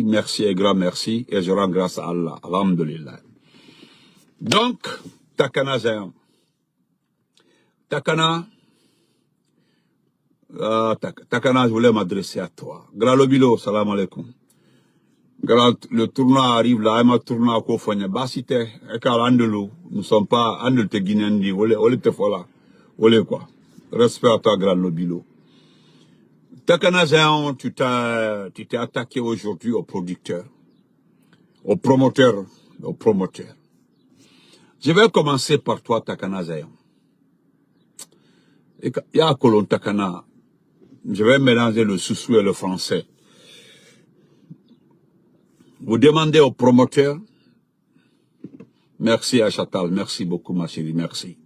Merci et grand merci, et je rends grâce à Allah. Alhamdulillah. Donc, Takana Zayan. Takana, Takana, je voulais m'adresser à toi. Grand Lobilo, salam alaikum. Le tournoi arrive là, il tournoi à Kofanya. Basite, Ekar Andelo, nous ne sommes pas Andel te Guinendi, Olé te Fola, Olé quoi. Respect à toi, Grand Lobilo. Takana Zayan, tu t'es attaqué aujourd'hui aux producteurs, aux promoteurs, Je vais commencer par toi, Takana Zayan. Il y a Colon Takana. Je vais mélanger le soussou et le français. Vous demandez aux promoteurs. Merci à Chatal, merci beaucoup ma chérie, merci.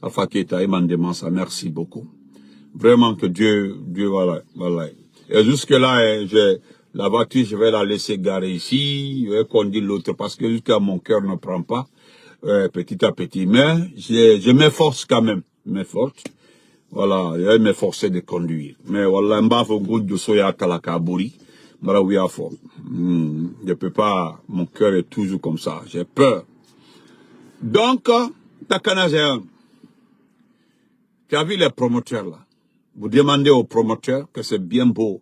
Alpha Keita, il m'a demandé ça, merci beaucoup. Vraiment que Dieu, voilà. Et jusque-là, la voiture, je vais la laisser garer ici, je vais conduire l'autre parce que jusqu'à mon cœur ne prend pas, petit à petit. Mais je m'efforce quand même, Voilà, je vais m'efforcer de conduire. Mais voilà, m'bafo goût de soya talakaburi. Voilà, oui, à fond. Je peux pas, mon cœur est toujours comme ça, j'ai peur. Donc, Takana Zayan, tu as vu les promoteurs là. Vous demandez aux promoteurs que c'est bien beau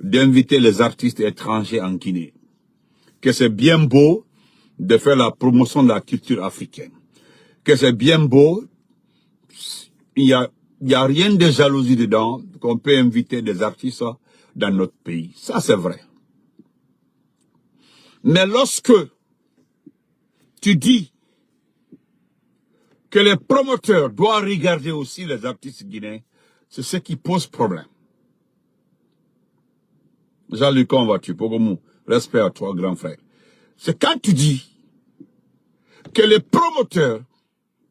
d'inviter les artistes étrangers en Guinée. Que c'est bien beau de faire la promotion de la culture africaine. Que c'est bien beau, il y a rien de jalousie dedans, qu'on peut inviter des artistes dans notre pays. Ça, c'est vrai. Mais lorsque tu dis que les promoteurs doivent regarder aussi les artistes guinéens, c'est ce qui pose problème. Jean-Luc, comment vas-tu? Respect à toi, grand frère. C'est quand tu dis que les promoteurs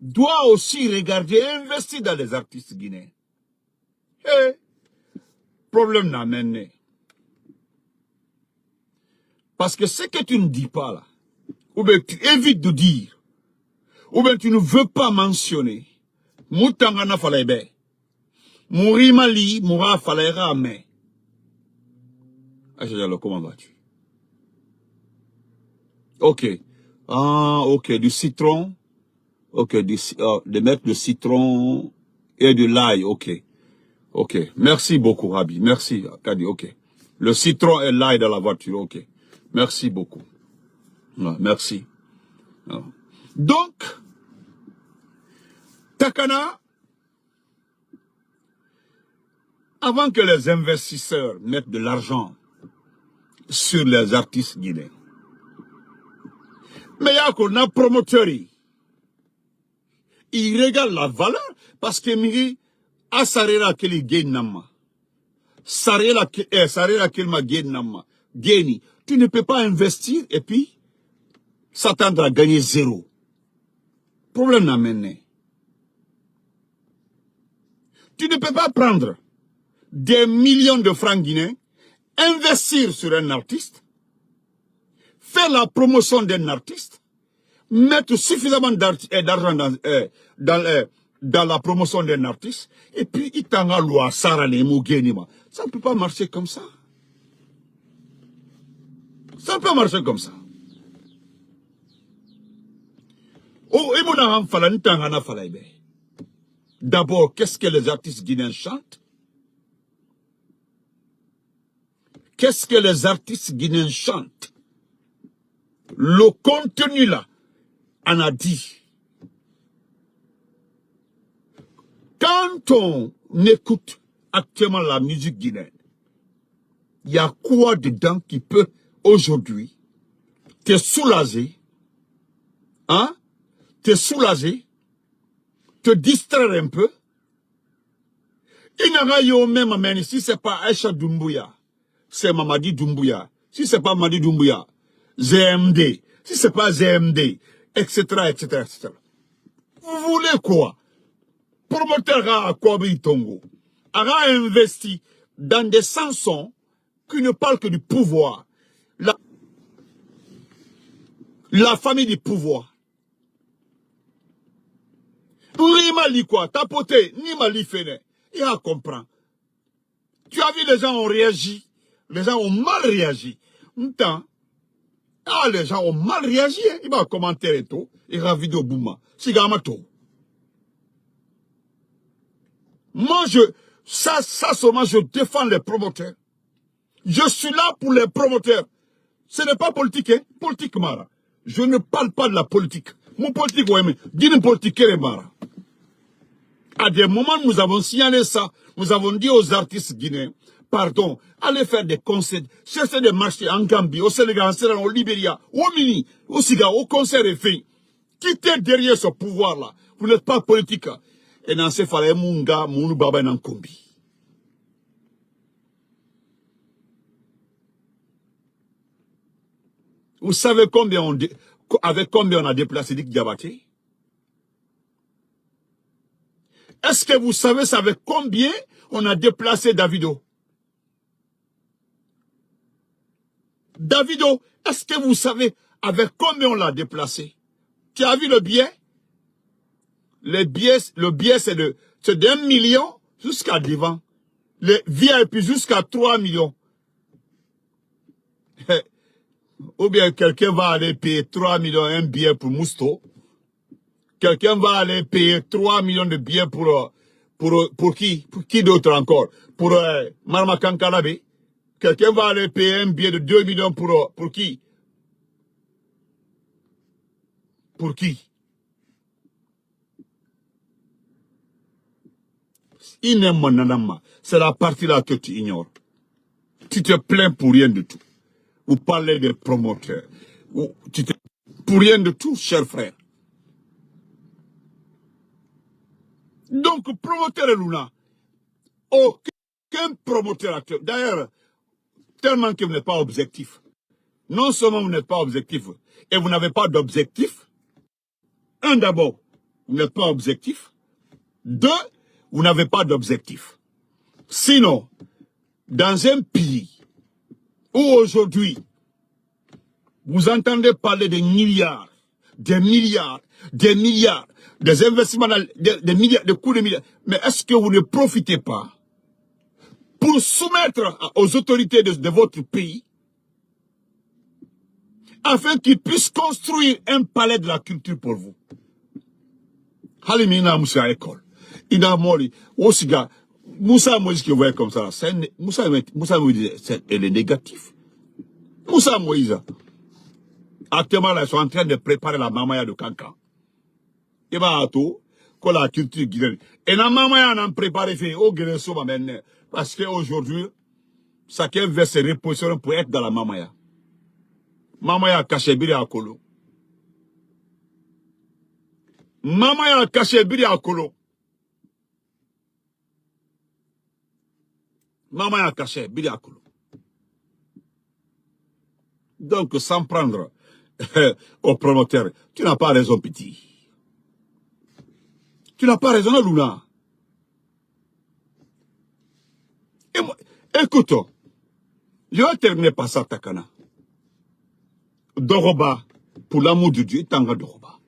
doivent aussi regarder et investir dans les artistes guinéens. Problème n'a mené. Parce que ce que tu ne dis pas là, ou bien tu évites de dire, ou bien tu ne veux pas mentionner, Moutangana Falebe, Mourimali, Moura Falera, mais. Comment vas-tu? Ok. Ok, du citron. Ok, de mettre du citron et de l'ail, ok. Ok, merci beaucoup, Rabi. Merci, Kadi, ok. Le citron et l'ail dans la voiture, ok. Merci beaucoup. Merci. Donc, Takana, avant que les investisseurs mettent de l'argent sur les artistes guinéens, mais il y a qu'on a promoteur, il regarde la valeur parce que Miri a sarera keli gain nama. Sarera kelma gain nama. Gaini. Tu ne peux pas investir et puis s'attendre à gagner zéro. Problème n'a mené. Tu ne peux pas prendre des millions de francs guinéens, investir sur un artiste, faire la promotion d'un artiste, mettre suffisamment d'argent dans la promotion d'un artiste, et puis il t'en a loi, ça ne peut pas marcher comme ça. Ça ne peut pas marcher comme ça. D'abord, qu'est-ce que les artistes guinéens chantent? Qu'est-ce que les artistes guinéens chantent? Le contenu là, on a dit. Quand on écoute actuellement la musique guinéenne, il y a quoi dedans qui peut aujourd'hui te soulager, hein? Te soulager, te distraire un peu. Il n'y a rien même amené, si ce n'est pas Aïcha Doumbouya, c'est Mamadi Doumbouya. Si ce n'est pas Mamadi Doumbouya, ZMD. Si ce n'est pas ZMD, etc., etc., etc. Vous voulez quoi? Promoteur à Kwabi Tongo a investi dans des chansons qui ne parlent que du pouvoir. La famille du pouvoir. Ni Mali quoi, tapoté, ni Mali fene. Il y a à comprendre. Tu as vu, les gens ont réagi. Les gens ont mal réagi. Ah, les gens ont mal réagi. Hein. Il va commenter et tout. Il va vidéo bouma. C'est gamato. Moi, ça seulement, je défends les promoteurs. Je suis là pour les promoteurs. Ce n'est pas politique, hein. Politique, Mara. Je ne parle pas de la politique. Mon politique, ouais, mais dis une politique, Mara. À des moments, nous avons signalé ça. Nous avons dit aux artistes guinéens, pardon, allez faire des concerts, chercher des marchés en Gambie, au Sénégal, en Sierra Leone, au Libéria, au Mini, au Siga, au concert et fait. Quittez derrière ce pouvoir-là. Vous n'êtes pas politique. Et dans ce cas-là, Munga, Mounou Baba Nankombi. Vous savez avec combien on a déplacé Dick Diabaté? Est-ce que vous savez avec combien on a déplacé Davido? Davido, est-ce que vous savez avec combien on l'a déplacé? Tu as vu le billet? Le billet c'est d'1 million jusqu'à devant. Le VIP jusqu'à 3 millions. Ou bien quelqu'un va aller payer 3 millions un billet pour Mousto. Quelqu'un va aller payer 3 millions de billets pour qui? Pour qui d'autre encore? Pour Marma Kankalabe. Quelqu'un va aller payer un billet de 2 millions pour qui? Pour qui? C'est la partie là que tu ignores. Tu te plains pour rien du tout. Vous parlez des promoteurs. Pour rien de tout, cher frère. Donc, promoteur et Luna, aucun promoteur actuel. D'ailleurs, tellement que vous n'êtes pas objectif. Non seulement vous n'êtes pas objectif, et vous n'avez pas d'objectif. Un, d'abord, vous n'êtes pas objectif. Deux, vous n'avez pas d'objectif. Sinon, dans un pays où aujourd'hui, vous entendez parler de milliards, des milliards, des milliards, des investissements, des milliards, des coûts de milliards. Mais est-ce que vous ne profitez pas pour soumettre aux autorités de votre pays afin qu'ils puissent construire un palais de la culture pour vous? Halimina Moussa école. Il a mori. Osiga. Moussa Moïse qui voyait comme ça. Moussa Moïse, elle est négatif. Moussa Moïse. Actuellement, là, ils sont en train de préparer la mamaya de Kankan. Et bah, tout, que la culture guinéenne. Et la mamaya en préparé fait au Guinée Souma maintenant. Parce qu'aujourd'hui, chacun veut se repositionner pour être dans la mamaya. Mamaya caché biri à Kolo. Mamaya caché biri à Kolo. Mamaya caché biri à Kolo. Donc, sans prendre au promoteur, tu n'as pas raison, petit. Tu n'as pas raison, Luna. Écoute, je vais terminer par ça, Takana. Doroba, pour l'amour de Dieu, Tanga Doroba.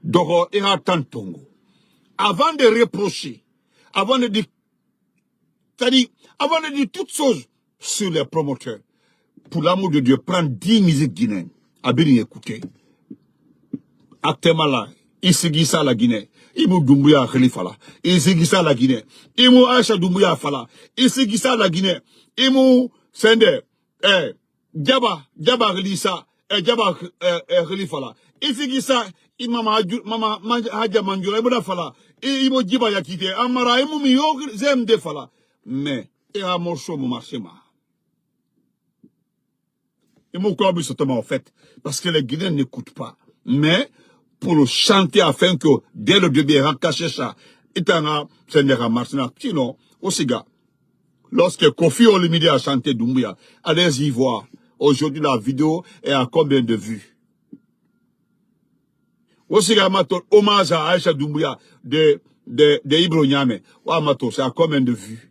Doro et Tongo. Avant de reprocher, avant de dire, c'est-à-dire, avant de dire toutes choses sur les promoteurs, pour l'amour de Dieu, prendre 10 musiques guinéennes. Abiri écouter. Actuellement là, Isigisa la Guinée. Imu Doumbouya Khalifala. Isigisa la Guinée. Imu Aïcha Doumbouya Fala. Isigisa la Guinée. Imu Sende. Djaba Khalisa. Djaba Khalifala. Isigisa Mama Hadja Manjura. Imu Fala. Imu Djiba Yakite. Amara Imu Miyog Zemde Fala. Mais, il y a un morceau mon marché. Et mon corps en fait, parce que les Guinéens n'écoutent pas. Mais, pour le chanter afin que, dès le début, caché ça, itana, c'est un martina. Sinon, aussi gars, lorsque Kofi Olomide a chanté Doumbouya, allez-y voir. Aujourd'hui, la vidéo est à combien de vues? Aussi gars, hommage à Aïcha Doumbouya de Ibro Niame. Mato, c'est à combien de vues?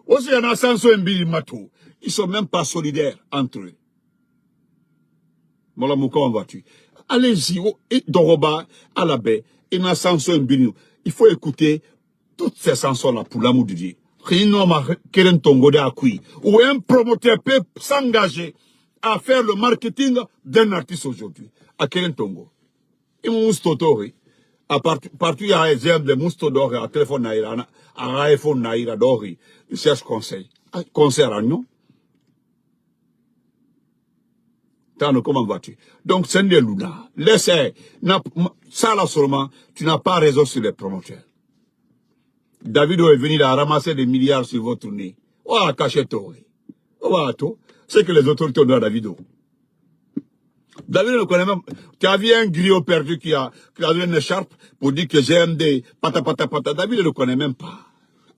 Aussi, il y en a Sanso Mbili Mato. Ils sont même pas solidaires entre eux. Comment vas-tu? Allez-y, Doroba, à la baie, il y a Sanso Mbili. Il faut écouter toutes ces chansons-là pour l'amour de Dieu. Ou un promoteur peut s'engager à faire le marketing d'un artiste aujourd'hui. À quel tongo? Il m'a moustotori. À partir il y a exemple de mousto d'or, à téléphone naïra, à iPhone naïra d'ori. Il cherche conseil. Conseil à nous. Comment vas-tu? Donc, c'est des luna. Laissez, ça là seulement, tu n'as pas raison sur les promoteurs. Davido est venu à ramasser des milliards sur votre nez. Voilà, cachez-toi. Voilà, tout. C'est que les autorités ont donné à Davido. Davido ne connaît même. Tu as vu un griot perdu qui a donné une écharpe pour dire que j'aime des pata. Davido ne le connaît même pas.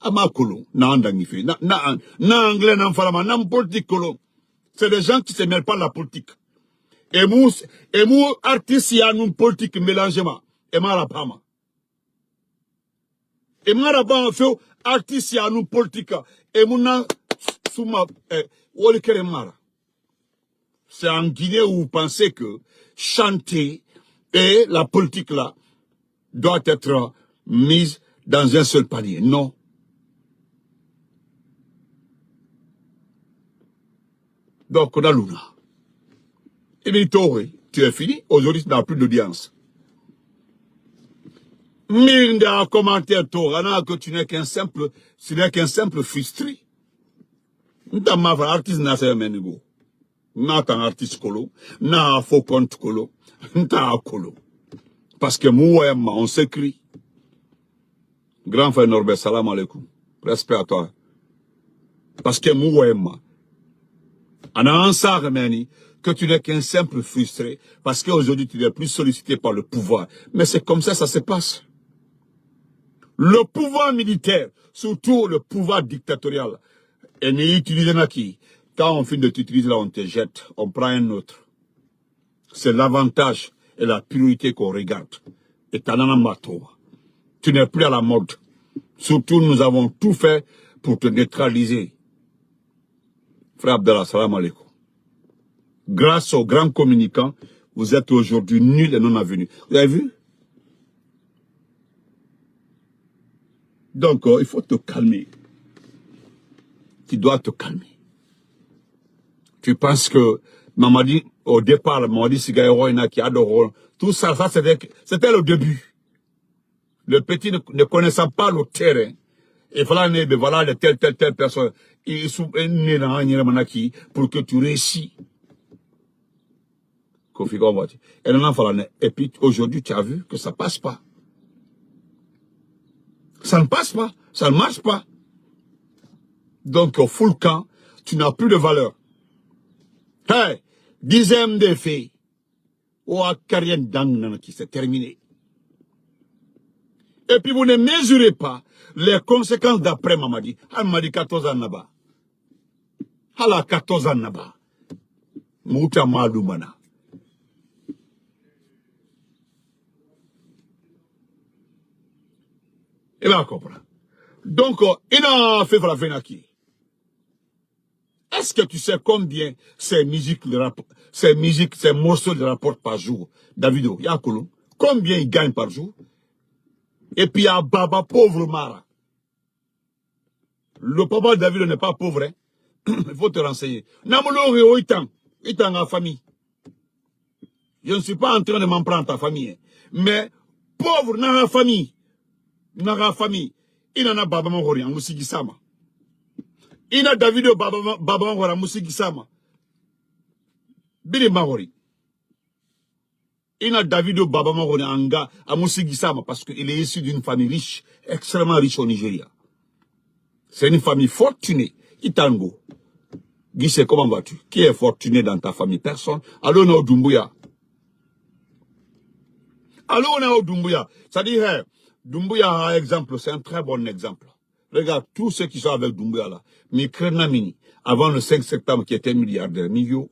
Amakolo, na andangifi, na anglais, na falama, na politique kolo. C'est des gens qui se mêlent pas de la politique. Et mou artiste y a une politique mélangement. Et marapama. Et marapama fait artiste y a une politique. Et mouna souma wolikere mara. C'est en Guinée où vous pensez que chanter et la politique là doit être mise dans un seul panier. Non. Donc on a l'una. Et bien, tu es fini. Aujourd'hui, tu n'as plus d'audience. Mille en commentaire, que tu n'es qu'un simple frustré. N'ta ma artiste n'a pas menigo. N'a qu'un artiste colo. N'a faux compte colo. N'ta colo. Parce que moi, on s'écrit. Grand frère Norbert, salam alaikum. Respect à toi. Parce que moi, on a un sar, que tu n'es qu'un simple frustré, parce qu'aujourd'hui tu n'es plus sollicité par le pouvoir. Mais c'est comme ça se passe. Le pouvoir militaire, surtout le pouvoir dictatorial, est utilisé qui. Quand on finit de t'utiliser là, on te jette, on prend un autre. C'est l'avantage et la priorité qu'on regarde. Et tu n'es plus à la mode. Surtout, nous avons tout fait pour te neutraliser. Frère Abdallah, salam alaikum. Grâce aux grands communicants, vous êtes aujourd'hui nuls et non avenus. Vous avez vu? Donc, il faut te calmer. Tu dois te calmer. Tu penses que Mamadi, au départ, Mamadi Sigaïroïna qui adore, tout ça, c'était le début. Le petit ne connaissant pas le terrain. Et voilà de telle personne. Il sont nés dans un pour que tu réussis. Et puis aujourd'hui, tu as vu que ça passe pas. Ça ne passe pas. Ça ne marche pas. Donc, au full camp, tu n'as plus de valeur. Hey, 10e des filles. Ou à carrière d'ang qui s'est terminé. Et puis vous ne mesurez pas les conséquences d'après Mamadi. Mamadi 14 ans là-bas. Hala 14 ans là-bas. Mouta Madoumana. Il va comprendre. Donc, il a fait la Venaki. Est-ce que tu sais combien ces morceaux de rapportent par jour? Davido, Yakolo, combien il gagne par jour? Et puis il y a Baba pauvre Mara. Le papa de Davido n'est pas pauvre, hein? Il faut te renseigner. Namolo il en famille. Je ne suis pas en train de m'en prendre ta famille. Hein. Mais pauvre dans la famille. Dans la famille. Il en a Baba Mangori en Moussigisama. Il a Davido Baba Mangori en Moussigisama. Bili Mangori. Il a Davido Baba Mangori en Moussigisama parce qu'il est issu d'une famille riche, extrêmement riche au Nigeria. C'est une famille fortunée. Itango. Guissé, comment vas-tu? Qui est fortuné dans ta famille? Personne. Allô, on est au Doumbouya. Allô, on est au Doumbouya. C'est-à-dire, hey, Doumbouya, exemple, c'est un très bon exemple. Regarde, tous ceux qui sont avec Doumbouya là, Mikrenamini, avant le 5 septembre, qui était milliardaire, Migyo.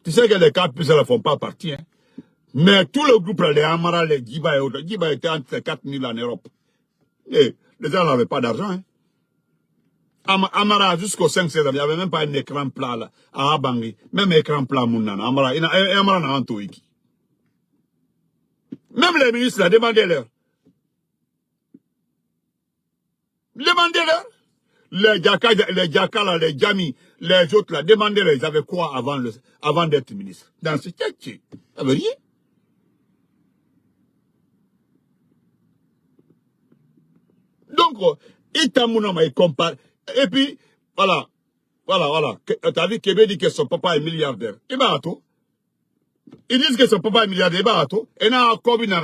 Tu sais que les 4 plus ne font pas partie, hein. Mais tout le groupe, les Amara, les Giba et autres, Giba était entre 4 000 en Europe. Et les gens n'avaient pas d'argent, hein. Amara, jusqu'au 5-16 ans, il n'y avait même pas un écran plat là, à Abangi. Même écran plat, Mounana. Amara n'a Antoiki. Même les ministres, là, demandez-leur. Demandez-leur. Les Djaka là, les Djami, les autres là, demandez-les, ils avaient quoi avant d'être ministre? Dans ce tête, ils n'avaient rien. Donc, Itamouna, il compare. Et puis, voilà. T'as vu Québec dit que son papa est milliardaire. Il va à tout. Ils disent que son papa est milliardaire. Il va à tout. Et n'a pas de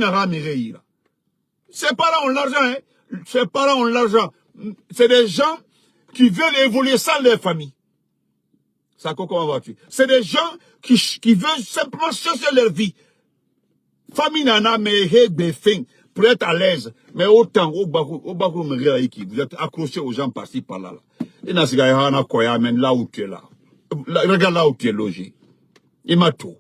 rameira. Ses parents ont l'argent, hein. Ses parents ont l'argent. C'est des gens qui veulent évoluer sans leur famille. Ça, comment vas-tu? C'est des gens qui veulent simplement chercher leur vie. Famille nana, mais pour être à l'aise. Mais autant, vous êtes accroché aux gens par-ci, par-là. Et là, là où tu es là. Regarde là où tu es logé. Il m'a tout.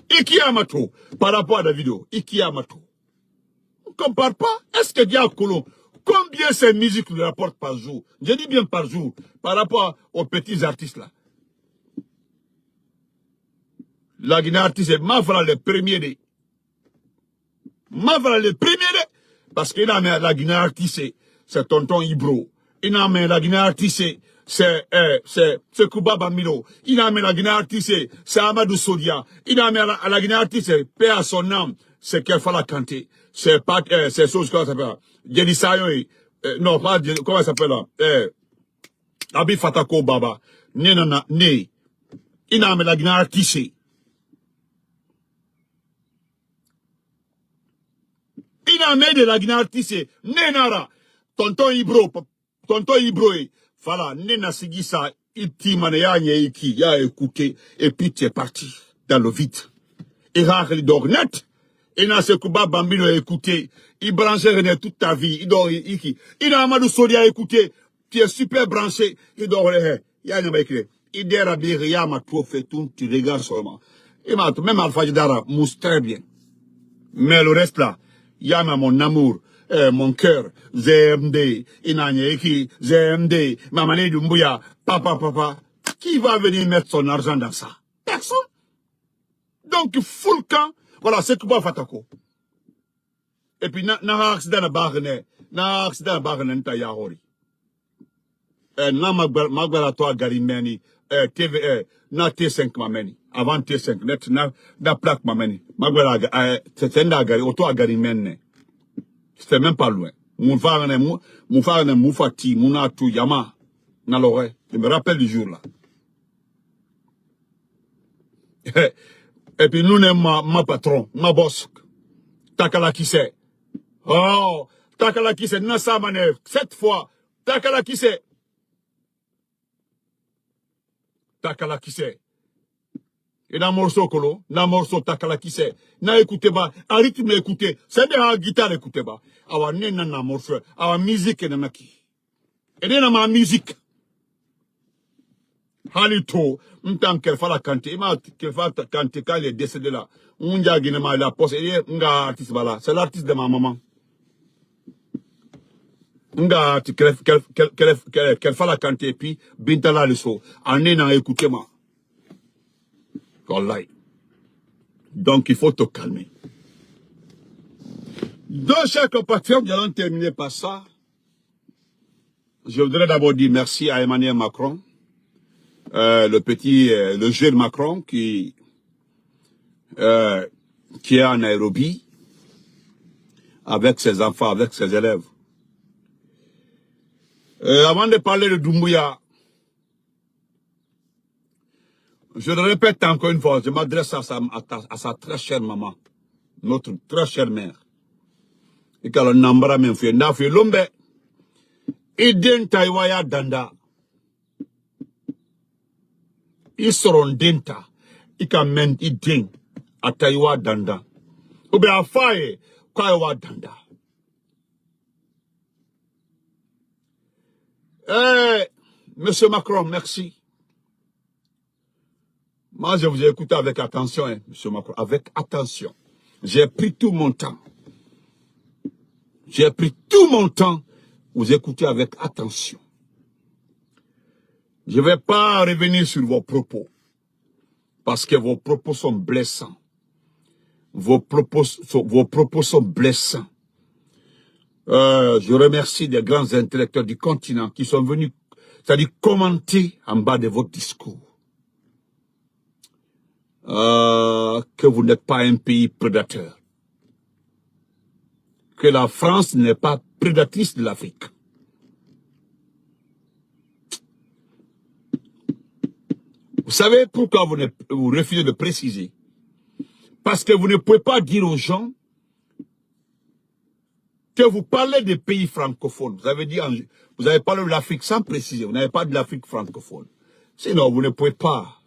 Iki Amato, par rapport à la vidéo, Iki Amato. On ne compare pas. Est-ce que Dia Colomb, combien ces musiques lui rapportent par jour? Je dis bien par jour, par rapport aux petits artistes là. La Guinée artiste, Mafra le premier de. Mafra le premier de. Parce qu'il a mis la Guinée artiste, c'est Tonton Ibro. Il a mis la Guinée artiste, c'est Kuba Bamino. Il a mis la Guinée artiste, c'est Amadou Sodia. Il a mis la Guinée artiste, paix à son âme, c'est Kefala Kanté. C'est pas, c'est chose, comment ça s'appelle? Jenny Sayon, non, pas, comment ça s'appelle là? Abi Fatako Baba. Il a mis la Guinée artiste. Il a mis de la Guinée artiste, Nenara. Tonton Ibro, voilà, Nena Sigisa, ya écouté, et puis tu es parti dans le vide. Et Rahli dort net, et n'a Kuba Bambino écouté, il branchait René toute ta vie, il dort, il a Amadou Sodia écouté, tu es super branché, il dort, il y a écrit, il dérabe, il y a ma fait tout, tu regardes seulement. Et même Alpha Jidara mousse très bien. Mais le reste là, il y a mon amour. Mon cœur, ZMD, Inanyeki, ZMD, Mamane Dumbuya, papa, qui va venir mettre son argent dans ça? Personne. Donc, full camp, voilà, c'est Kuba Fatako. Et puis, na accident na barne, nta yahori. Na magbala toa garimeni, TV, na T5 mameni, avant T5, net, na plaque mameni. Magbala, c'est un gari, auto garimeni. C'était même pas loin. Mon frère Moufati, Mounatu, Yama, na l'oreille. Je me rappelle du jour là. Et puis nous, ma patron, ma boss, Takala qui c'est. Oh, Takala qui c'est, Nassa Manev, 7 fois, Takala qui c'est. Takala qui c'est. Et dans morceau colo, dans morceau Takala qui c'est. Na écoutez pas, en rythme écoutez, c'est de la guitare écoutez pas. Awa nena na morceau, awa musique na maki. Et dans ma musique. Halito, m'tan qu'elle fa la canter, qu'elle fa canter quand il est décédé là. M'ja guine ma la poste, et m'ga artiste bala, c'est l'artiste de ma maman. M'ga qu'elle fa la canter, puis bintala le so, en nena écoutez moi. Wallahi. Donc, il faut te calmer. Donc, chers compatriotes, nous allons terminer par ça. Je voudrais d'abord dire merci à Emmanuel Macron, le jeune Macron qui est en Nairobi avec ses enfants, avec ses élèves. Avant de parler de Doumbouya, je le répète encore une fois, je m'adresse à sa très chère maman, notre très chère mère. Et qu'elle n'embra même fait, n'a fait l'ombe, Iden Taïwaya Danda. Ils seront denta, ils can men Iden, à Taïwa Danda. Ou bien à Faye, Taïwa Danda. Monsieur Macron, merci. Moi, je vous ai écouté avec attention, hein, monsieur Macron, avec attention. J'ai pris tout mon temps. J'ai pris tout mon temps. Vous écoutez avec attention. Je ne vais pas revenir sur vos propos. Parce que vos propos sont blessants. Vos propos sont blessants. Je remercie les grands intellectuels du continent qui sont venus, c'est-à-dire commenter en bas de votre discours. Que vous n'êtes pas un pays prédateur. Que la France n'est pas prédatrice de l'Afrique. Vous savez pourquoi vous refusez de préciser? Parce que vous ne pouvez pas dire aux gens que vous parlez des pays francophones. Vous avez parlé de l'Afrique sans préciser. Vous n'avez pas de l'Afrique francophone. Sinon, vous ne pouvez pas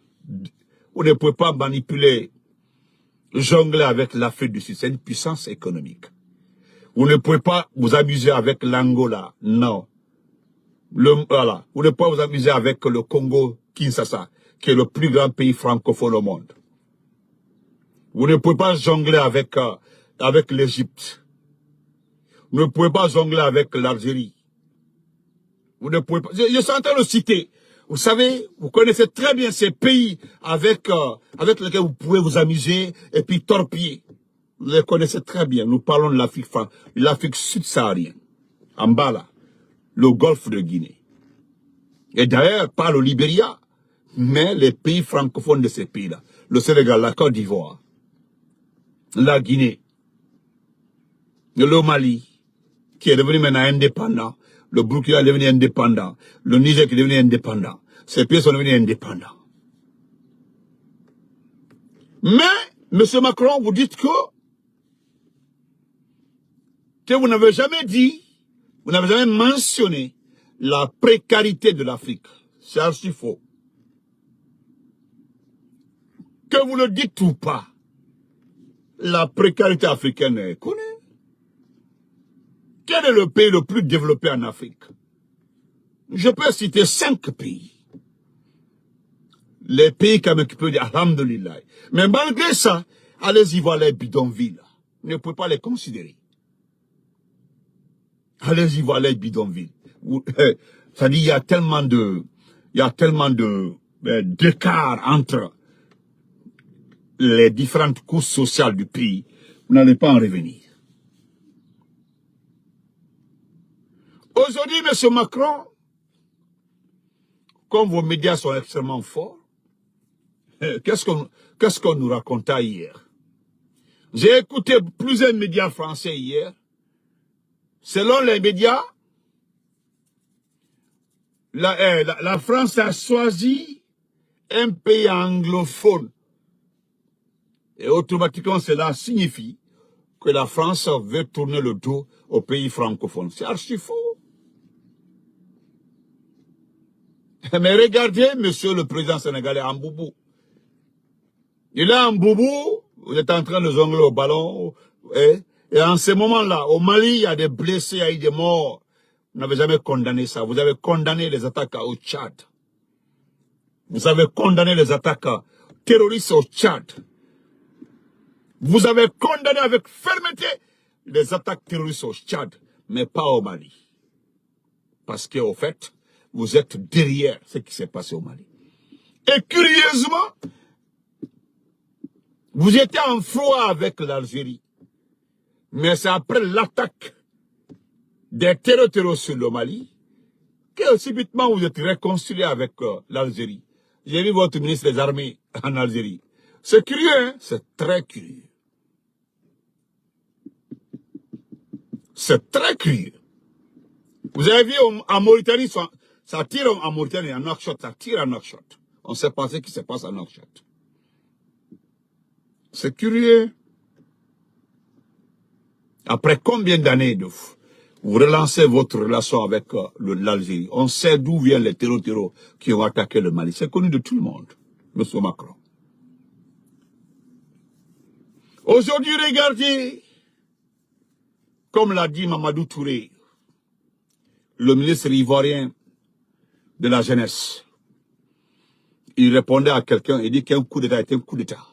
manipuler, jongler avec l'Afrique du Sud. C'est une puissance économique. Vous ne pouvez pas vous amuser avec l'Angola. Non. Voilà. Vous ne pouvez pas vous amuser avec le Congo-Kinshasa, qui est le plus grand pays francophone au monde. Vous ne pouvez pas jongler avec l'Égypte. Vous ne pouvez pas jongler avec l'Algérie. Vous ne pouvez pas. Je suis en train de citer. Vous savez, vous connaissez très bien ces pays avec lesquels vous pouvez vous amuser et puis torpiller. Vous les connaissez très bien. Nous parlons de l'Afrique subsaharienne. En bas là, le golfe de Guinée. Et d'ailleurs, pas le Libéria, mais les pays francophones de ces pays-là. Le Sénégal, la Côte d'Ivoire, la Guinée, le Mali, qui est devenu maintenant indépendant, le Burkina est devenu indépendant, le Niger qui est devenu indépendant. Ces pays sont devenus indépendants. Mais, M. Macron, vous dites que vous n'avez jamais dit, vous n'avez jamais mentionné la précarité de l'Afrique. C'est archi faux. Que vous le dites ou pas, la précarité africaine est connue. Quel est le pays le plus développé en Afrique? Je peux citer 5 pays. Les pays qui peuvent dire alhamdoulilah. Mais malgré ça, allez-y voir les bidonvilles. Vous ne pouvez pas les considérer. Allez-y voir les bidonvilles. C'est-à-dire, il y a tellement d'écart entre les différentes couches sociales du pays. Vous n'allez pas en revenir. Aujourd'hui, M. Macron, comme vos médias sont extrêmement forts, qu'est-ce qu'on nous raconta hier? J'ai écouté plusieurs médias français hier. Selon les médias, la France a choisi un pays anglophone. Et automatiquement, cela signifie que la France veut tourner le dos aux pays francophones. C'est archi faux. Mais regardez, monsieur le président sénégalais, en boubou. Il est en boubou, vous êtes en train de jongler au ballon, et en ce moment-là, au Mali, il y a des blessés, il y a eu des morts. Vous n'avez jamais condamné ça. Vous avez condamné les attaques au Tchad. Vous avez condamné les attaques terroristes au Tchad. Vous avez condamné avec fermeté les attaques terroristes au Tchad, mais pas au Mali. Parce qu'au fait, vous êtes derrière ce qui s'est passé au Mali. Et curieusement, vous étiez en froid avec l'Algérie. Mais c'est après l'attaque des terroristes sur le Mali que subitement vous êtes réconcilié avec l'Algérie. J'ai vu votre ministre des Armées en Algérie. C'est curieux, hein? C'est très curieux. C'est très curieux. Vous avez vu en Mauritanie, ça tire en Mauritanie, en Nouakchott, ça tire en Nouakchott. On ne sait pas ce qui se passe en Nouakchott. C'est curieux. Après combien d'années vous relancez votre relation avec l'Algérie? On sait d'où viennent les terroristes qui ont attaqué le Mali. C'est connu de tout le monde, M. Macron. Aujourd'hui, regardez, comme l'a dit Mamadou Touré, le ministre ivoirien de la jeunesse. Il répondait à quelqu'un, il dit qu'un coup d'État est un coup d'État.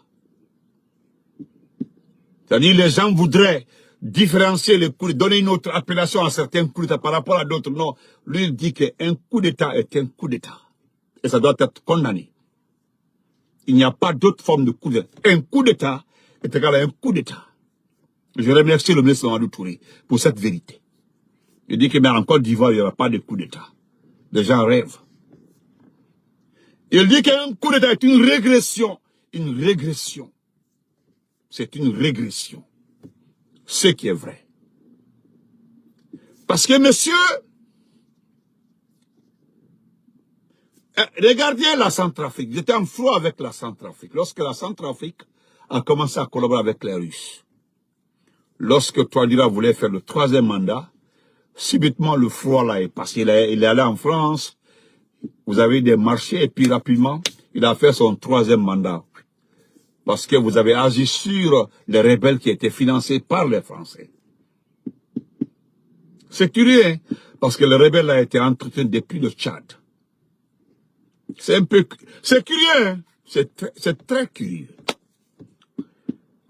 C'est-à-dire les gens voudraient différencier les coups, donner une autre appellation à certains coups d'État par rapport à d'autres. Non, lui il dit qu'un coup d'État est un coup d'État. Et ça doit être condamné. Il n'y a pas d'autre forme de coup d'État. Un coup d'État est égal à un coup d'État. Je remercie le ministre Mamadou Touré pour cette vérité. Il dit que mais en Côte d'Ivoire, il n'y aura pas de coup d'État. Les gens rêvent. Il dit qu'un coup d'État est une régression. Une régression. C'est une régression. Ce qui est vrai. Parce que, monsieur, regardez la Centrafrique. J'étais en froid avec la Centrafrique. Lorsque la Centrafrique a commencé à collaborer avec les Russes. Lorsque Touadéra voulait faire le 3e mandat, subitement le froid là est passé. Il est allé en France. Vous avez des marchés et puis rapidement, il a fait son 3e mandat. Parce que vous avez agi sur les rebelles qui étaient financés par les Français. C'est curieux, hein? Parce que le rebelle a été entretenu depuis le Tchad. C'est curieux, hein? C'est très curieux.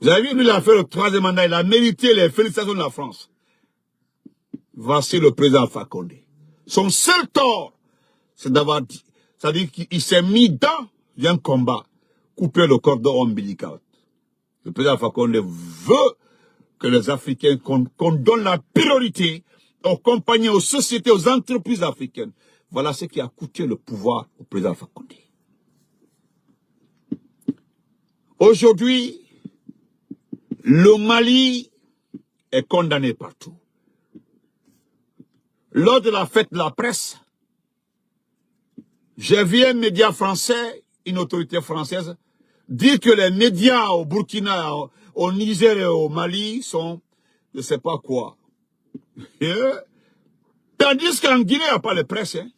Vous avez vu, lui, il a fait le 3e mandat, il a mérité les félicitations de la France. Voici le président Fakonde. Son seul tort, c'est d'avoir dit, c'est-à-dire qu'il s'est mis dans un combat, couper le cordon ombilical. Le président Fakonde veut que les Africains, qu'on donne la priorité aux compagnies, aux sociétés, aux entreprises africaines. Voilà ce qui a coûté le pouvoir au président Fakonde. Aujourd'hui, le Mali est condamné partout. Lors de la fête de la presse, j'ai vu un média français, une autorité française, dire que les médias au Burkina, au Niger et au Mali sont, je ne sais pas quoi. Tandis qu'en Guinée, il n'y a pas de presse. Hein.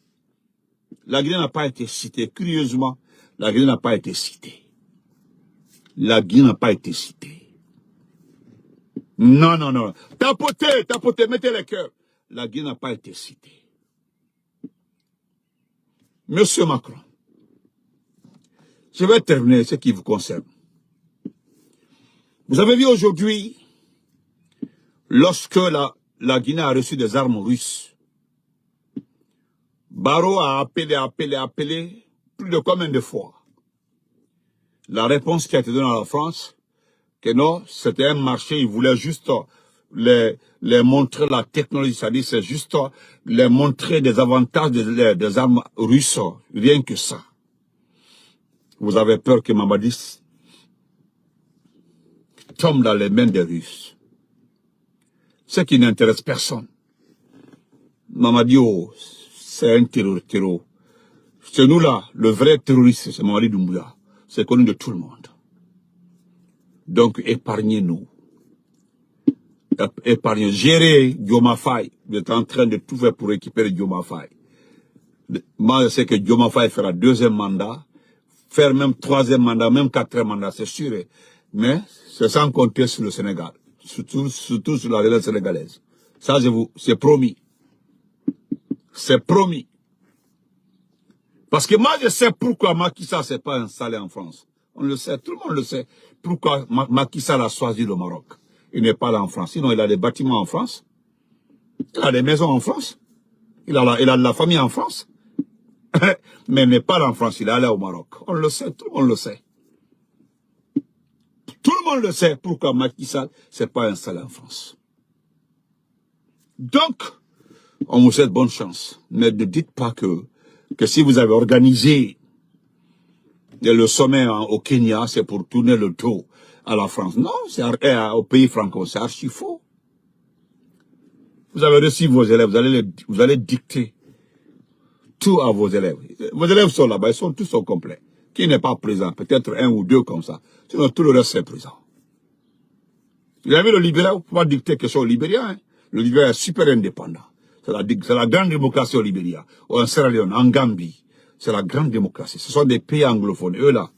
La Guinée n'a pas été citée. Curieusement, la Guinée n'a pas été citée. La Guinée n'a pas été citée. Non, non, non. Tapotez, mettez les cœurs. La Guinée n'a pas été citée. Monsieur Macron, je vais terminer ce qui vous concerne. Vous avez vu aujourd'hui, lorsque la Guinée a reçu des armes russes, Barrot a appelé, plus de combien de fois? La réponse qui a été donnée à la France, que non, c'était un marché, ils voulaient juste les montrer la technologie, c'est-à-dire c'est juste les montrer des avantages des armes russes, rien que ça. Vous avez peur que Mamadis tombe dans les mains des Russes. Ce qui n'intéresse personne. Mamadi, oh, c'est un terror. Chez nous là, le vrai terroriste, c'est Mamadi Doumbouya. C'est connu de tout le monde. Donc, épargnez-nous. Épargnez. Gérez Dioma Faye. Vous êtes en train de tout faire pour récupérer Dioma Faye. Moi, je sais que Dioma Faye fera 2e mandat, faire même 3e mandat, même 4e mandat, c'est sûr. Mais c'est sans compter sur le Sénégal. Surtout sur la relève sénégalaise. Ça, c'est promis. C'est promis. Parce que moi, je sais pourquoi Macky Sall s'est pas installé en France. On le sait, tout le monde le sait. Pourquoi Macky Sall a choisi le Maroc. Il n'est pas là en France. Sinon, il a des bâtiments en France. Il a des maisons en France. Il a de la famille en France. Mais il n'est pas là en France. Il est allé au Maroc. On le sait, tout le monde le sait. Tout le monde le sait pourquoi Macky Sall s'est pas installé en France. Donc, on vous souhaite bonne chance. Mais ne dites pas que si vous avez organisé le sommet au Kenya, c'est pour tourner le dos à la France. Non, c'est au pays francophone, c'est archi faux. Vous avez reçu vos élèves, vous allez dicter tout à vos élèves. Vos élèves sont là-bas, ils sont tous au complet. Qui n'est pas présent, peut-être 1 ou 2 comme ça. Sinon, tout le reste est présent. Vous avez vu le Libéria, vous ne pouvez pas dicter que c'est au Libéria. Hein. Le Libéria est super indépendant. C'est la grande démocratie au Libéria, en Sierra Leone, en Gambie. C'est la grande démocratie. Ce sont des pays anglophones. Eux là,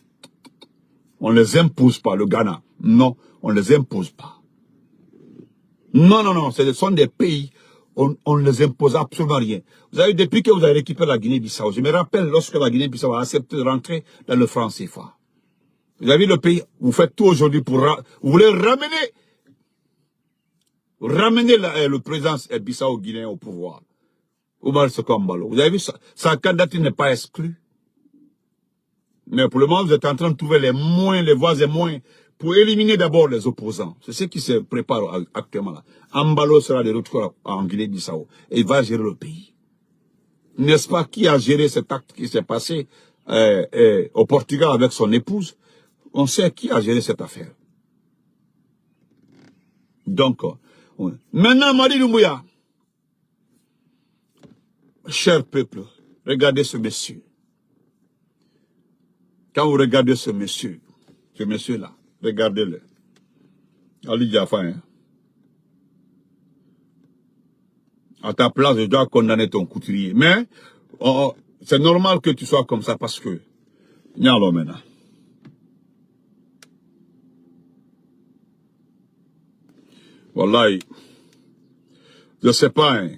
on ne les impose pas. Le Ghana, non, on ne les impose pas. Non, non, non, ce sont des pays, on ne les impose absolument rien. Vous avez, depuis que vous avez récupéré la Guinée-Bissau, je me rappelle lorsque la Guinée-Bissau a accepté de rentrer dans le franc CFA. Vous avez vu le pays, vous faites tout aujourd'hui pour, vous voulez ramener le président Bissau-Guinéen au pouvoir. Oumar Sokombalo. Vous avez vu, sa candidature n'est pas exclue. Mais pour le moment, vous êtes en train de trouver les voies et moyens pour éliminer d'abord les opposants. C'est ce qui se prépare actuellement là. Ambalo sera de retour en Guinée-Bissau et il va gérer le pays. N'est-ce pas qui a géré cet acte qui s'est passé au Portugal avec son épouse? On sait qui a géré cette affaire. Donc, maintenant, Madi Doumbouya, cher peuple, regardez ce monsieur. Quand vous regardez ce monsieur-là, regardez-le. Ali Diafa, hein. À ta place, je dois condamner ton couturier. Mais, c'est normal que tu sois comme ça parce que, Nyalo maintenant. Wallahi, je sais pas, hein.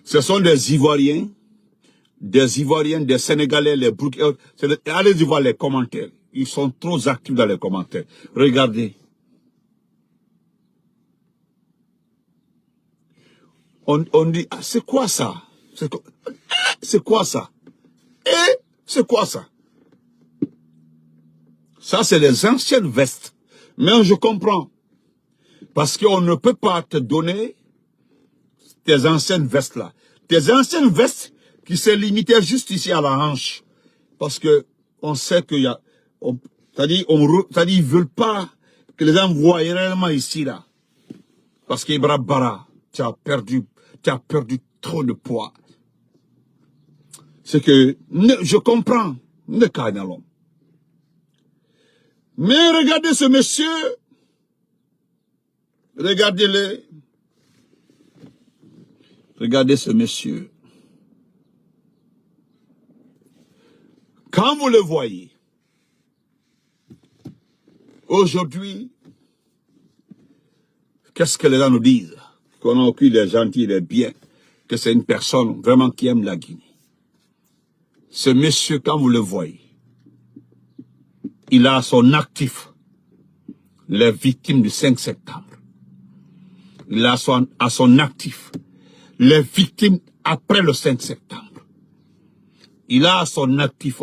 Ce sont des Ivoiriens, des Sénégalais, les Burkinabés. Allez-y voir les commentaires. Ils sont trop actifs dans les commentaires. Regardez. On dit, ah, c'est quoi ça? C'est quoi ça? C'est quoi ça? Ça, c'est les anciennes vestes. Mais je comprends. Parce qu'on ne peut pas te donner tes anciennes vestes-là. Tes anciennes vestes qui se limitaient juste ici à la hanche. Parce que on sait qu'il y a... C'est-à-dire, ils veulent pas que les gens voient réellement ici, là. Parce qu'Ibra Bara, tu as perdu trop de poids. C'est que, je comprends, ne cagnalons. Mais regardez ce monsieur, regardez-le. Regardez ce monsieur. Quand vous le voyez, aujourd'hui, qu'est-ce que les gens nous disent? Qu'on a qu'il est gentil, il est bien, que c'est une personne vraiment qui aime la Guinée. Ce monsieur, quand vous le voyez, il a à son actif les victimes du 5 septembre. Il a à son actif les victimes après le 5 septembre. Il a à son actif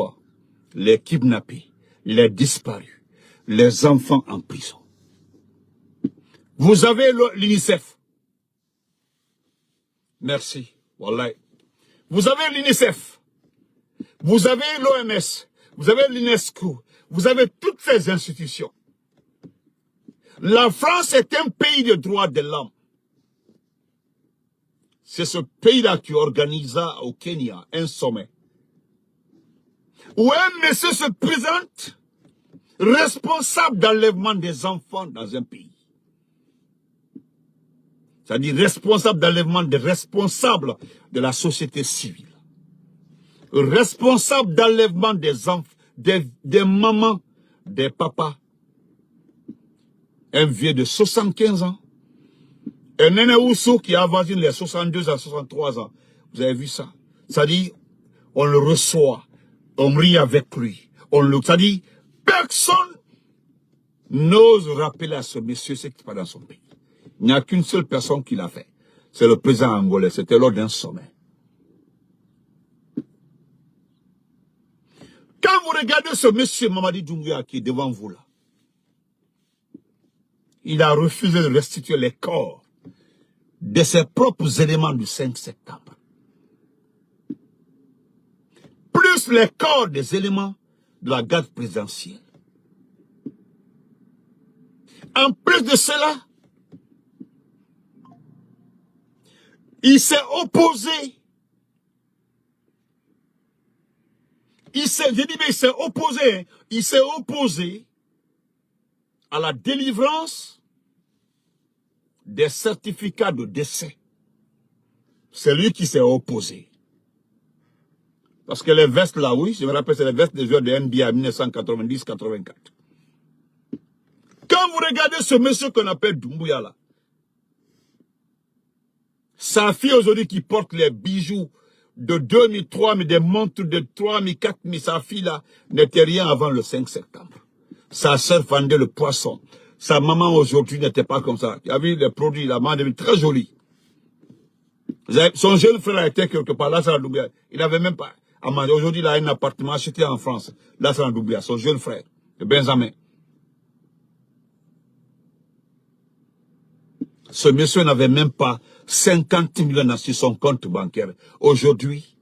les kidnappés, les disparus, les enfants en prison. Vous avez l'UNICEF. Merci. Wallah. Vous avez l'UNICEF. Vous avez l'OMS. Vous avez l'UNESCO. Vous avez toutes ces institutions. La France est un pays de droits de l'homme. C'est ce pays-là qui organisa au Kenya un sommet où un monsieur se présente responsable d'enlèvement des enfants dans un pays. C'est-à-dire responsable d'enlèvement des responsables de la société civile. Responsable d'enlèvement des enfants, des mamans, des papas. Un vieux de 75 ans. Un Néné Ousso qui avoisine les 62 à 63 ans. Vous avez vu ça? C'est-à-dire, on le reçoit, on rit avec lui. C'est-à-dire, personne n'ose rappeler à ce monsieur ce qui se passe dans son pays. Il n'y a qu'une seule personne qui l'a fait. C'est le président angolais. C'était lors d'un sommet. Quand vous regardez ce monsieur Mamadi Doumbouya qui est devant vous là, il a refusé de restituer les corps de ses propres éléments du 5 septembre. Plus les corps des éléments de la garde présidentielle. En plus de cela, il s'est opposé. Il s'est opposé à la délivrance des certificats de décès. C'est lui qui s'est opposé. Parce que les vestes là, oui, je me rappelle, c'est les vestes des joueurs de NBA 1990-84. Quand vous regardez ce monsieur qu'on appelle Doumbouya là, sa fille aujourd'hui qui porte les bijoux de 2000, 3000, des montres de 3000, 4000, sa fille là n'était rien avant le 5 septembre. Sa sœur vendait le poisson. Sa maman aujourd'hui n'était pas comme ça. Il y avait des produits, la maman devait très jolie. Son jeune frère était quelque part, là, ça Doumbouya. Il n'avait même pas à manger. Aujourd'hui, il a un appartement acheté en France. Là, ça Doumbouya, son jeune frère, Benjamin. Ce monsieur n'avait même pas 50 millions sur son compte bancaire. Aujourd'hui,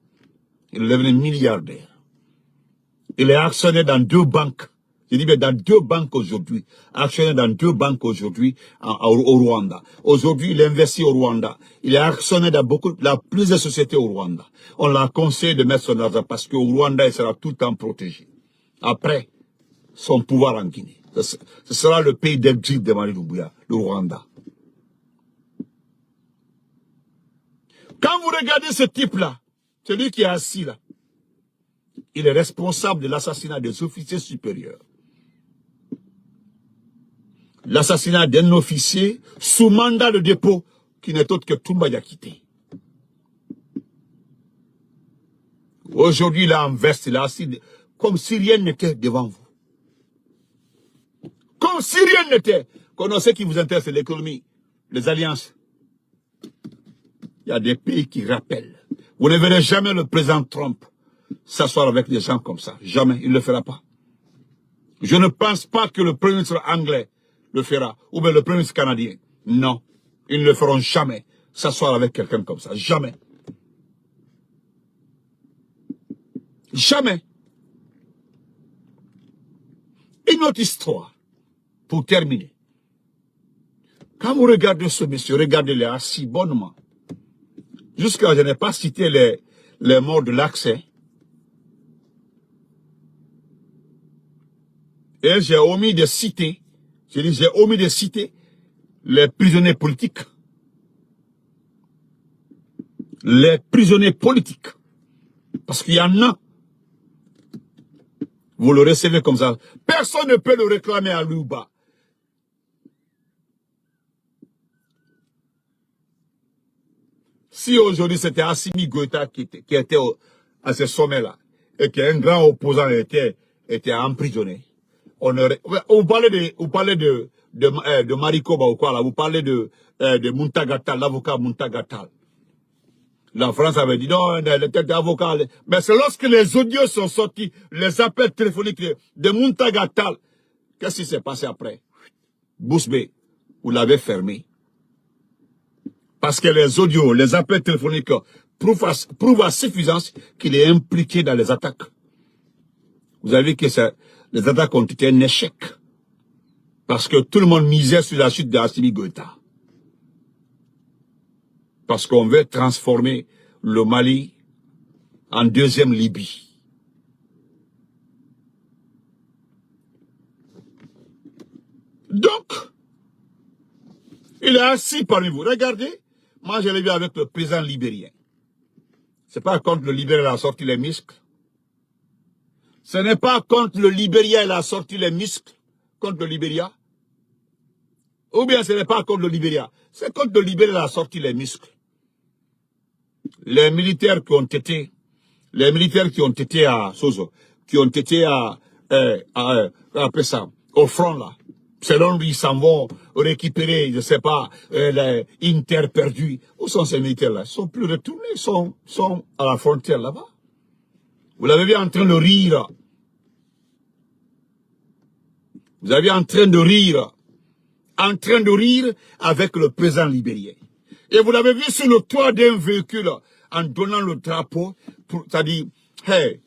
il est devenu milliardaire. Il est actionnaire dans 2 banques. Je dis bien dans 2 banques aujourd'hui. Actionnaire dans 2 banques aujourd'hui au Rwanda. Aujourd'hui, il investit au Rwanda. Il est actionnaire dans plusieurs sociétés au Rwanda. On l'a conseillé de mettre son argent parce qu'au Rwanda, il sera tout le temps protégé. Après, son pouvoir en Guinée. Ce sera le pays d'exil de Mali Doumbouya, le Rwanda. Quand vous regardez ce type-là, celui qui est assis là, il est responsable de l'assassinat des officiers supérieurs. L'assassinat d'un officier sous mandat de dépôt qui n'est autre que Toumba Diakité. Aujourd'hui, il est en veste, il est assis comme si rien n'était devant vous. Comme si rien n'était. Qu'on sait qui vous intéresse, c'est l'économie, les alliances. Il y a des pays qui rappellent. Vous ne verrez jamais le président Trump s'asseoir avec des gens comme ça. Jamais, il ne le fera pas. Je ne pense pas que le premier ministre anglais le fera, ou bien le premier ministre canadien. Non, ils ne le feront jamais, s'asseoir avec quelqu'un comme ça. Jamais. Jamais. Une autre histoire, pour terminer. Quand vous regardez ce monsieur, regardez-les assis bonnement. Jusqu'à je n'ai pas cité les morts de l'accès. Et j'ai omis de citer, j'ai omis de citer les prisonniers politiques. Les prisonniers politiques. Parce qu'il y en a. Vous le recevez comme ça. Personne ne peut le réclamer à lui ou bas. Si aujourd'hui c'était Assimi Goïta qui était à ce sommet-là, et qu'un grand opposant était emprisonné, vous parlez de Marikoba ou quoi là, vous parlez de Muntagatal, l'avocat Muntagatal. La France avait dit non, les avocats. Mais c'est lorsque les audios sont sortis, les appels téléphoniques de Muntagatal, qu'est-ce qui s'est passé après? Bousbé, vous l'avez fermé. Parce que les audios, les appels téléphoniques prouvent à suffisance qu'il est impliqué dans les attaques. Vous avez vu que les attaques ont été un échec. Parce que tout le monde misait sur la chute de Assimi Goïta. Parce qu'on veut transformer le Mali en deuxième Libye. Donc, il est assis parmi vous. Regardez, moi je l'ai vu avec le président libérien. C'est pas contre le Libéria qu'il a sorti les muscles. Ce n'est pas contre le Libéria qu'il a sorti les muscles, contre le Libéria. Ou bien ce n'est pas contre le Libéria. C'est contre le Libéria qu'il a sorti les muscles. Les militaires qui ont été à Soso, qui ont été après ça, au front là, selon lui, ils s'en vont récupérer, je ne sais pas, les Inter perdus. Où sont ces militaires-là? Ils ne sont plus retournés, ils sont à la frontière là-bas. Vous l'avez vu en train de rire. Vous avez en train de rire avec le président libérien. Et vous l'avez vu sur le toit d'un véhicule en donnant le drapeau. C'est-à-dire, hey,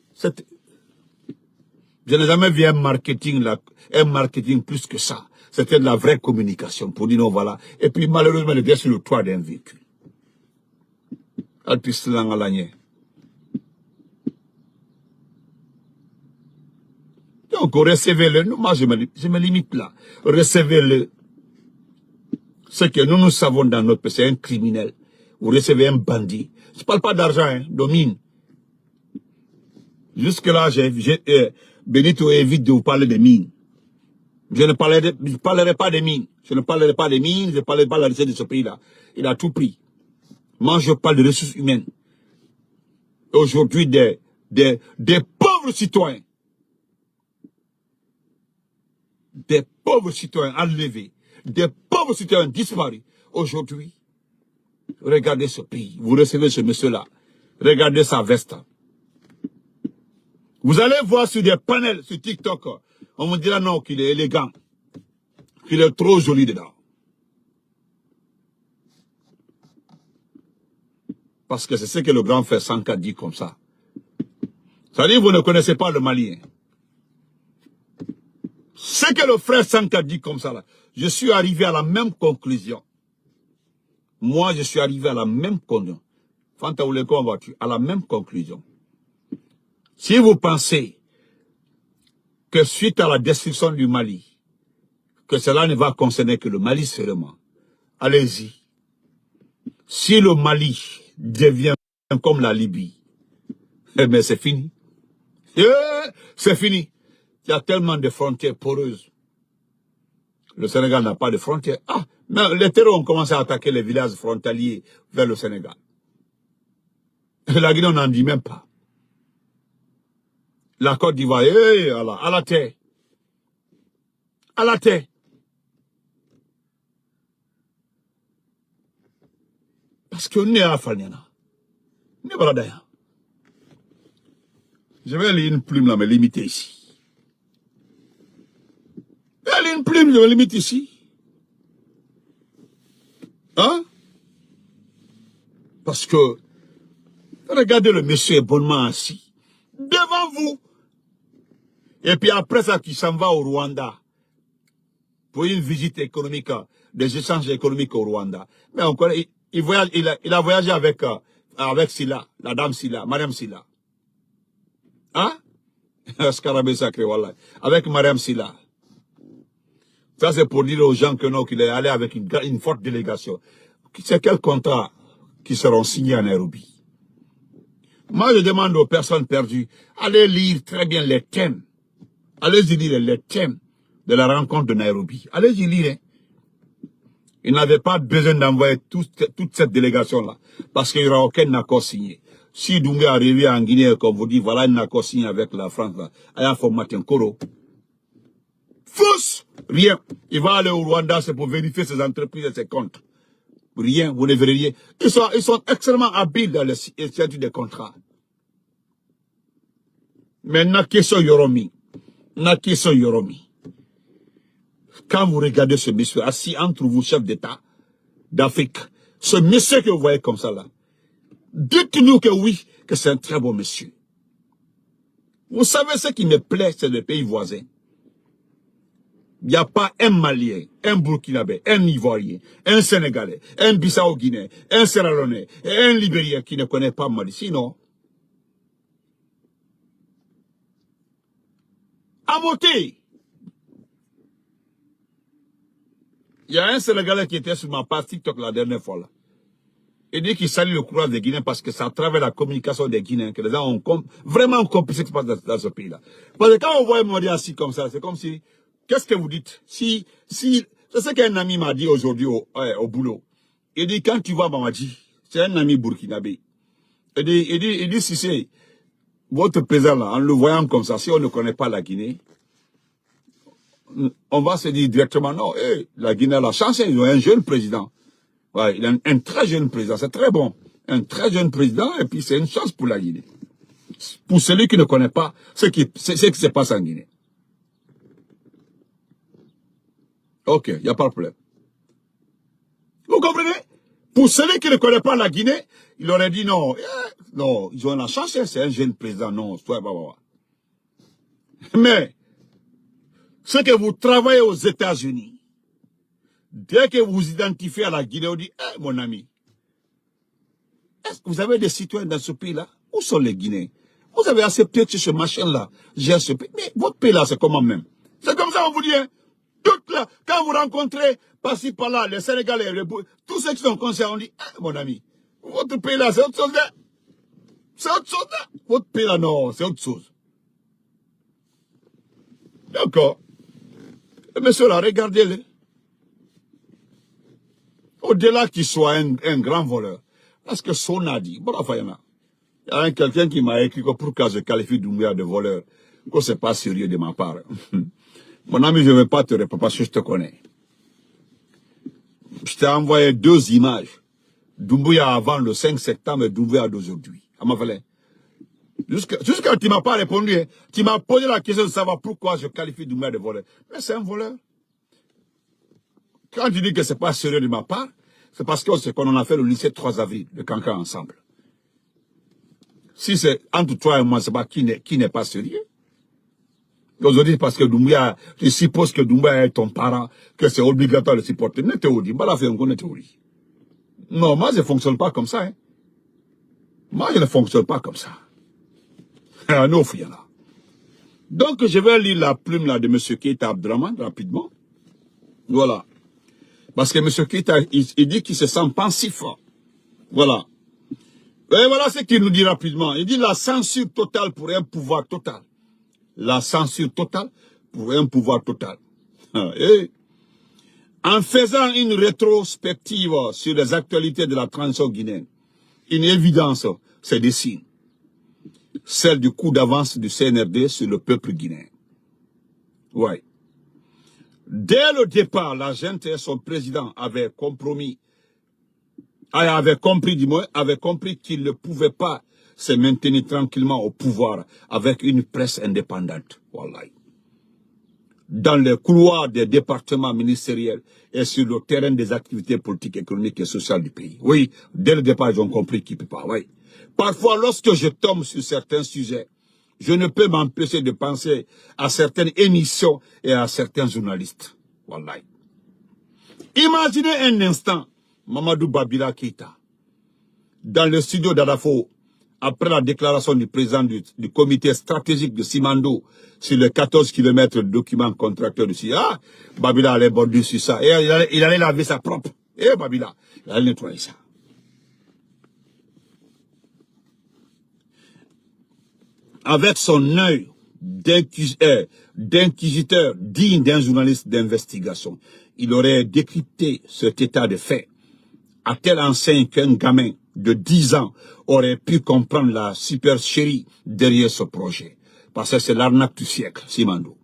je n'ai jamais vu un marketing plus que ça. C'était de la vraie communication pour dire non, voilà. Et puis malheureusement, il était sur le toit d'un véhicule. Donc, recevez-le. Moi, je me limite là. Recevez-le. Ce que nous savons dans notre pays, c'est un criminel. Vous recevez un bandit. Je ne parle pas d'argent, hein, de mine. Jusque-là, Benito évite de vous parler de mines. Je ne parlerai pas de mines. Je ne parlerai pas de mines, je ne parlerai pas de la richesse de ce pays-là. Il a tout pris. Moi, je parle de ressources humaines. Aujourd'hui, des pauvres citoyens. Des pauvres citoyens enlevés. Des pauvres citoyens disparus. Aujourd'hui, regardez ce pays. Vous recevez ce monsieur-là. Regardez sa veste. Vous allez voir sur des panels sur TikTok. On vous dira non, qu'il est élégant. Qu'il est trop joli dedans. Parce que c'est ce que le grand frère Sanka dit comme ça. Ça dit, vous ne connaissez pas le Malien. Ce que le frère Sanka dit comme ça, là, je suis arrivé à la même conclusion. Moi, je suis arrivé à la même conclusion. Fanta Ouleko, à la même conclusion. Si vous pensez que suite à la destruction du Mali, que cela ne va concerner que le Mali seulement, allez-y. Si le Mali devient comme la Libye, eh bien c'est fini. C'est fini. Il y a tellement de frontières poreuses. Le Sénégal n'a pas de frontières. Ah, mais les terroristes ont commencé à attaquer les villages frontaliers vers le Sénégal. La Guinée, on n'en dit même pas. La Côte d'Ivoire, à la terre. À la terre. Parce qu'on est à Fanyana. Je vais lire une plume là, me limiter ici. Je vais lire une plume, je me limite ici. Hein? Parce que, regardez le monsieur est bonnement assis. Devant vous. Et puis après ça, qui s'en va au Rwanda. Pour une visite économique, des échanges économiques au Rwanda. Mais on connaît, il a voyagé avec Silla, la dame Silla, Madame Silla. Hein? Scarabée sacré, voilà. Avec Madame Silla. Ça, c'est pour dire aux gens que non, qu'il est allé avec une forte délégation. C'est quel contrat qui seront signés à Nairobi? Moi, je demande aux personnes perdues, allez lire très bien les thèmes. Allez-y lire les thèmes de la rencontre de Nairobi. Allez-y lire. Hein. Ils n'avaient pas besoin d'envoyer toute cette délégation-là. Parce qu'il n'y aura aucun accord signé. Si Doumbouya arrive en Guinée, comme vous dites, voilà un accord signé avec la France, là, il faut Martin Koro. Fausse! Rien. Il va aller au Rwanda, c'est pour vérifier ses entreprises et ses comptes. Rien, vous ne verrez rien. Ils sont extrêmement habiles dans les statuts des contrats. Mais Nakeso Yoromi. Nakeso Yoromi. Quand vous regardez ce monsieur assis entre vous, chef d'État d'Afrique, ce monsieur que vous voyez comme ça là, dites-nous que oui, que c'est un très bon monsieur. Vous savez ce qui me plaît, c'est le pays voisin. Il n'y a pas un Malien, un Burkinabé, un Ivoirien, un Sénégalais, un Bissau-Guinéen, un Sierra Leone et un Libérien qui ne connaît pas Mali. Sinon, à voter. Il y a un Sénégalais qui était sur ma page TikTok la dernière fois là. Il dit qu'il salue le courage des Guinéens parce que ça travers la communication des Guinéens que les gens ont vraiment compris ce qui se passe dans ce pays-là. Parce que quand on voit Modi assis comme ça, c'est comme si, qu'est-ce que vous dites? C'est ce qu'un ami m'a dit aujourd'hui au boulot. Il dit, quand tu vois Mamadi, c'est un ami burkinabé. Il dit, si c'est votre président là, en le voyant comme ça, si on ne connaît pas la Guinée, on va se dire directement, non, la Guinée a la chance, ils ont un jeune président. Ouais, il a un très jeune président, c'est très bon. Un très jeune président, et puis c'est une chance pour la Guinée. Pour celui qui ne connaît pas ce qui se passe en Guinée. Ok, il n'y a pas de problème. Vous comprenez? Pour celui qui ne connaît pas la Guinée, il aurait dit non, non, ils ont la chance, c'est un jeune président, non, mais, ce que vous travaillez aux États-Unis, dès que vous identifiez à la Guinée, on dit, mon ami, est-ce que vous avez des citoyens dans ce pays-là? Où sont les Guinéens? Vous avez accepté que ce machin-là gère ce pays. Mais votre pays-là, c'est comment même? C'est comme ça, on vous dit, hein? Tout là, quand vous rencontrez par-ci, par-là, les Sénégalais, tous ceux qui sont concernés, on dit, mon ami, votre pays-là, c'est autre chose. C'est autre chose. Votre pays-là, non, c'est autre chose. D'accord. Monsieur là, regardez-le. Au-delà qu'il soit un grand voleur. Parce que son a dit, bon, enfin, il y a quelqu'un qui m'a écrit que pour que je qualifie Doumbouya de voleur, que c'est pas sérieux de ma part. Mon ami, je ne vais pas te répondre parce que je te connais. Je t'ai envoyé 2 images. Doumbouya avant le 5 septembre et Doumbouya d'aujourd'hui. Jusqu'à tu ne m'as pas répondu. Hein. Tu m'as posé la question de savoir pourquoi je qualifie Doumbouya de voleur. Mais c'est un voleur. Quand tu dis que c'est pas sérieux de ma part, c'est parce qu'on a fait le lycée 3 avril, le Cancan ensemble. Si c'est entre toi et moi, c'est pas qui n'est pas sérieux. Aujourd'hui, parce que Doumbouya, je suppose que Doumbouya est ton parent, que c'est obligatoire de supporter. Ne te dis, pas faire une théorie. Non, moi, je ne fonctionne pas comme ça. Hein. Moi, je ne fonctionne pas comme ça. Donc, je vais lire la plume là, de M. Keita Abdraman rapidement. Voilà. Parce que M. Keita, il dit qu'il se sent pensif. Voilà. Et voilà ce qu'il nous dit rapidement. Il dit la censure totale pour un pouvoir total. La censure totale pour un pouvoir total. Et en faisant une rétrospective sur les actualités de la transition guinéenne, une évidence se dessine. Celle du coup d'avance du CNRD sur le peuple guinéen. Ouais. Dès le départ, la gente et son président avaient compris qu'il ne pouvait pas se maintenir tranquillement au pouvoir avec une presse indépendante. Wallahi. Dans les couloirs des départements ministériels et sur le terrain des activités politiques, économiques et sociales du pays. Oui, dès le départ, ils ont compris qu'ils ne peuvent pas. Oui. Parfois, lorsque je tombe sur certains sujets, je ne peux m'empêcher de penser à certaines émissions et à certains journalistes. Wallahi. Imaginez un instant Mamadou Babila Keita dans le studio d'Adafo, après la déclaration du président du comité stratégique de Simando sur les 14 km de documents contracteurs de SIA, Babila allait border sur ça. Et il allait laver sa propre. Et Babila, il allait nettoyer ça. Avec son œil d'inquisiteur digne d'un journaliste d'investigation, il aurait décrypté cet état de fait à telle enseigne qu'un gamin de 10 ans aurait pu comprendre la supercherie derrière ce projet. Parce que c'est l'arnaque du siècle, Simando.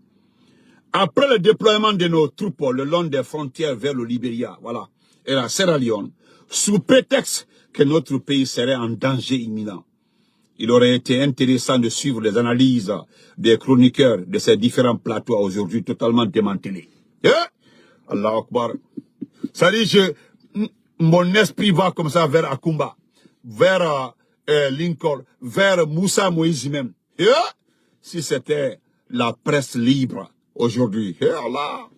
Après le déploiement de nos troupes le long des frontières vers le Libéria, voilà, et la Sierra Leone, sous prétexte que notre pays serait en danger imminent, il aurait été intéressant de suivre les analyses des chroniqueurs de ces différents plateaux aujourd'hui totalement démantelés. Allah Akbar. Ça dit, mon esprit va comme ça vers Akumba, vers Lincoln, vers Moussa Moïse même. Si c'était la presse libre aujourd'hui, Allah,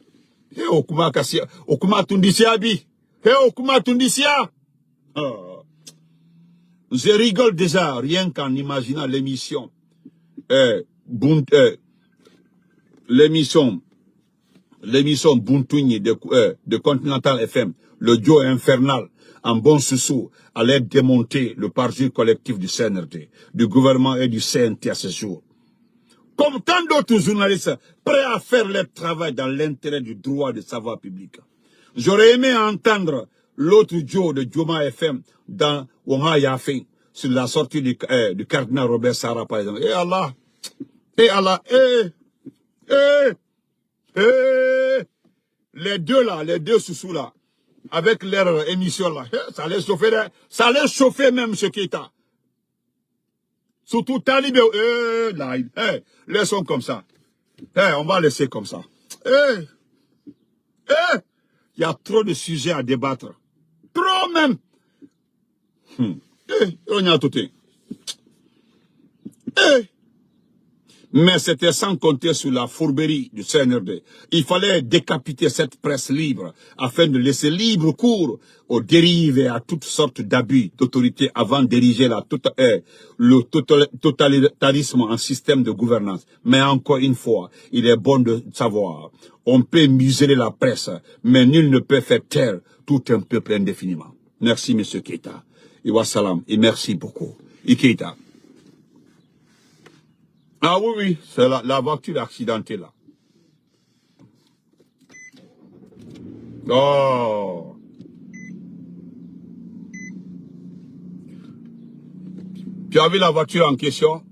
Okuma Kassia, Okuma Tundisia bi, Okuma Tundisia. Je rigole déjà, rien qu'en imaginant l'émission, l'émission Buntougne de Continental FM, le duo infernal, en bon sous allait démonter le parjure collectif du CNRD, du gouvernement et du CNT à ce jour. Comme tant d'autres journalistes prêts à faire leur travail dans l'intérêt du droit de savoir public. J'aurais aimé entendre l'autre duo de Djoma FM dans Wonga Yafin, sur la sortie du cardinal Robert Sarah, par exemple. Allah, les deux sous là, avec leur émission là, ça allait chauffer même ce qui est là. Surtout Talibé, laissons comme ça. On va laisser comme ça. Il y a trop de sujets à débattre. Trop même. On y a tout. Mais c'était sans compter sur la fourberie du CNRD. Il fallait décapiter cette presse libre afin de laisser libre cours aux dérives et à toutes sortes d'abus d'autorité avant d'ériger le totalitarisme en système de gouvernance. Mais encore une fois, il est bon de savoir, on peut museler la presse, mais nul ne peut faire taire tout un peuple indéfiniment. Merci, M. Keita. Et wassalam. Et merci beaucoup. Et Keita. Ah oui, c'est la voiture accidentée là. Oh. Tu as vu la voiture en question?